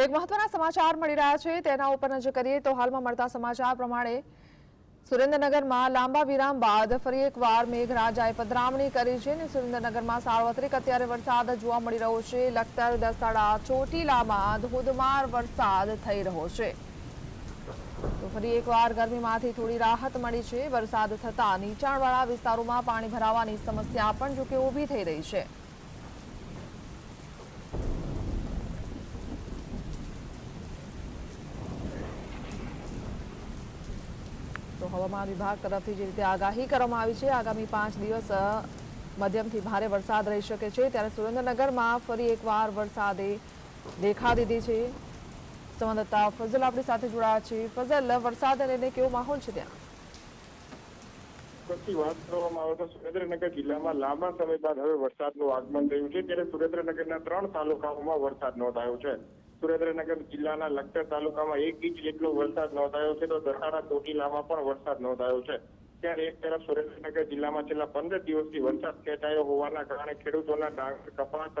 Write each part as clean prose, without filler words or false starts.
એક મહત્વના સમાચાર મળી રહ્યા છે તેના ઉપર નજર કરીએ તો હાલમાં મળતા સમાચાર પ્રમાણે સુરેન્દ્રનગરમાં લાંબા વિરામ બાદ ફરી એકવાર મેઘરાજાએ પધરામણી કરી છે અને સુરેન્દ્રનગરમાં સાર્વત્રિક અત્યારે વરસાદ જોવા મળી રહ્યો છે। લખતર દસાડા ચોટીલામાં ધોધમાર વરસાદ થઈ રહ્યો છે તો ફરી એકવાર ગરમીમાંથી થોડી રાહત મળી છે। વરસાદ થતા નીચાણવાળા વિસ્તારોમાં પાણી ભરાવાની સમસ્યા પણ જો કે ઊભી થઈ રહી છે। તો હવામાન વિભાગ તરફથી જે રીતે આગાહી કરવામાં આવી છે આગામી 5 દિવસ મધ્યમથી ભારે વરસાદ રહી શકે છે ત્યારે સુરેન્દ્રનગરમાં ફરી એકવાર વરસાદે દેખા દીધી છે। સંવાદદાતા ફઝલ આપણી સાથે જોડાયા છે। ફઝલ, વરસાદને લઈને કેવો માહોલ છે ત્યાં? વાત કરવામાં આવે તો સુરેન્દ્રનગર જિલ્લામાં લાંબા સમય બાદ હવે વરસાદનું આગમન થયું છે ત્યારે સુરેન્દ્રનગરના 3 તાલુકાઓમાં વરસાદ નોંધાયો છે। સુરેન્દ્રનગર જિલ્લાના લખતર તાલુકામાં 1 ઇંચ જેટલો વરસાદ નોંધાયો છે તો દસાડા ચોટીલામાં પણ વરસાદ નોંધાયો છે। ત્યારે એક તરફ સુરેન્દ્રનગર જિલ્લામાં છેલ્લા 15 દિવસથી વરસાદ ખેંચાયો હોવાના કારણે ખેડૂતોના ડાંગર, કપાસ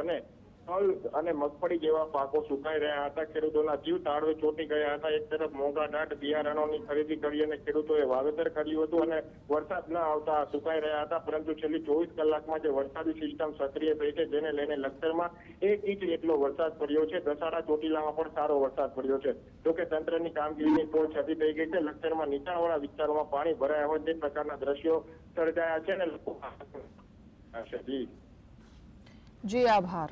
અને મગફળી જેવા પાકો સુકાઈ રહ્યા હતા। ખેડૂતોના જીવ તાળવે ચોંટી ગયા હતા। એક તરફ મોંઘાદાટ બિયારણોની ખરીદી કરી અને ખેડૂતોએ વાવેતર કર્યું હતું અને વરસાદ ન આવતા સુકાઈ રહ્યા હતા, પરંતુ છેલ્લી 24 કલાકમાં જે વરસાદી સિસ્ટમ સક્રિય થઈ છે જેને લઈને લખતરમાં 1 ઇંચ જેટલો વરસાદ પડ્યો છે। દસાડા ચોટીલામાં પણ સારો વરસાદ પડ્યો છે। જોકે તંત્રની કામગીરીની તોડ છતી થઈ ગઈ છે। લખતરમાં નીચાણવાળા વિસ્તારોમાં પાણી ભરાયા હોય તે પ્રકારના દ્રશ્યો સર્જાયા છે અને લોકો જી આભાર।